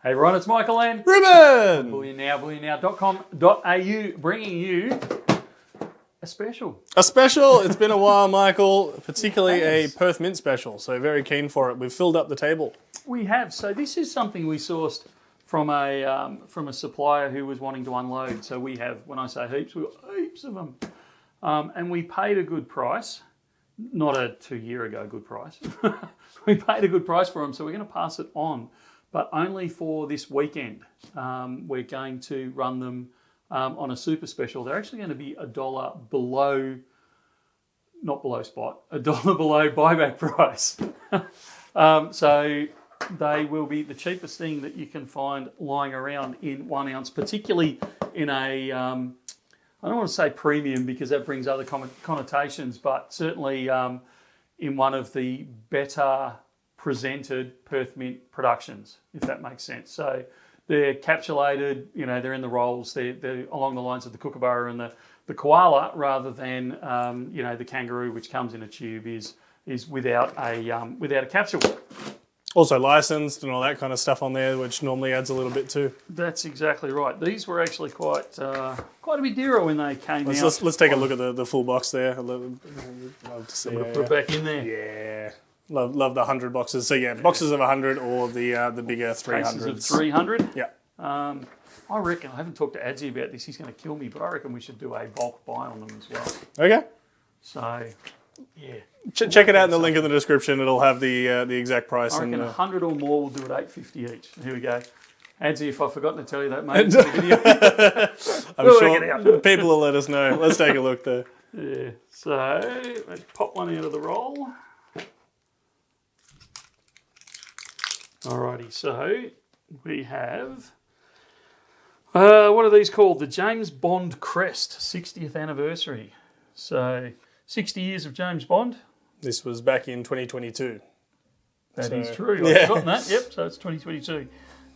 Hey everyone, it's Michael and Ruben! Bullion Now, bullionnow.com.au, bringing you a special. A special. It's been a while, Michael, particularly a Perth Mint special, so very keen for it. We've filled up the table. We have. So this is something we sourced from a supplier who was wanting to unload. So we have, when I say heaps, we've got heaps of them. And we paid a good price, not a 2 year ago good price. We paid a good price for them, so we're going to pass it on. But only for this weekend. We're going to run them on a super special. They're actually going to be $1 below, not below spot, $1 below buyback price. So they will be the cheapest thing that you can find lying around in 1 ounce, particularly in a, I don't want to say premium because that brings other connotations, but certainly in one of the better presented Perth Mint productions, if that makes sense. So they're capsulated, you know, they're in the rolls, they're along the lines of the kookaburra and the koala, rather than you know, the kangaroo, which comes in a tube, is without a capsule. Also licensed and all that kind of stuff on there, which normally adds a little bit too. That's exactly right. These were actually quite a bit dearer when they came out. Let's take a look at the full box there. I'd love to see. Put it back in there. Yeah. Love the 100 boxes. So yeah, boxes of 100 or the bigger 300s. Cases of 300. Yeah. I reckon, I haven't talked to Adzi about this, he's going to kill me, but I reckon we should do a bulk buy on them as well. Okay. So, yeah. Check it out in the link in the description. It'll have the exact price. I reckon and, 100 or more, we'll do it $8.50 each. Here we go. Adzi, if I've forgotten to tell you that, mate, it's a video. I'm sure people will let us know. Let's take a look there. Yeah. So, let's pop one out of the roll. Alrighty, so we have, what are these called? The James Bond Crest, 60th anniversary. So 60 years of James Bond. This was back in 2022. That is true. I've forgotten that. Yep, so it's 2022.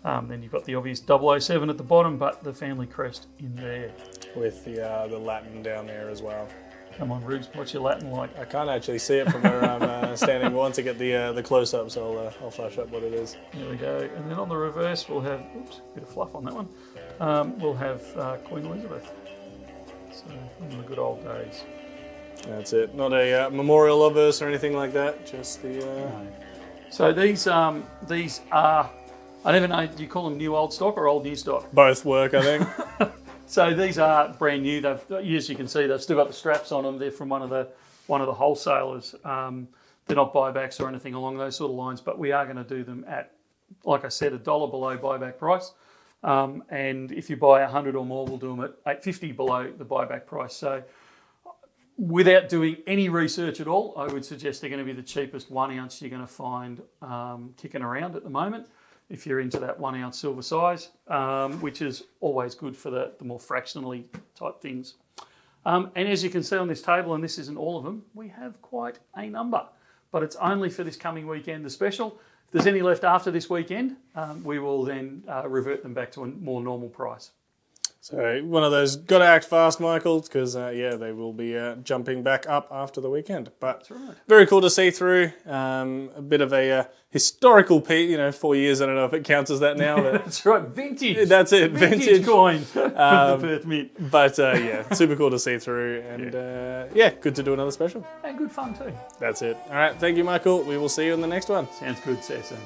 Then you've got the obvious 007 at the bottom, but the family crest in there. With the Latin down there as well. Come on, Rubes, what's your Latin like? I can't actually see it from where I'm standing. We want to get the close-up, so I'll flash up what it is. There we go. And then on the reverse, we'll have, oops, a bit of fluff on that one. We'll have Queen Elizabeth. So, from the good old days. That's it. Not a memorial of us or anything like that. Just the. No. So these are, I never know. Do you call them new old stock or old new stock? Both work, I think. So these are brand new. They've, as you can see, they've still got the straps on them. They're from one of the wholesalers. They're not buybacks or anything along those sort of lines, but we are going to do them at, like I said, $1 below buyback price. And if you buy 100 or more, we'll do them at $8.50 below the buyback price. So without doing any research at all, I would suggest they're going to be the cheapest 1 ounce you're going to find kicking around at the moment, if you're into that 1 ounce silver size, which is always good for the more fractionally type things. And as you can see on this table, and this isn't all of them, we have quite a number, but it's only for this coming weekend, the special. If there's any left after this weekend, we will then revert them back to a more normal price. So one of those, got to act fast, Michael, because they will be jumping back up after the weekend. But That's right. Very cool to see through. A bit of a historical piece, 4 years. I don't know if it counts as that now. But That's right, vintage. That's it, vintage coin from the Perth Mint. But super cool to see through, and good to do another special. And good fun too. That's it. All right, thank you, Michael. We will see you in the next one. Sounds good, see you soon.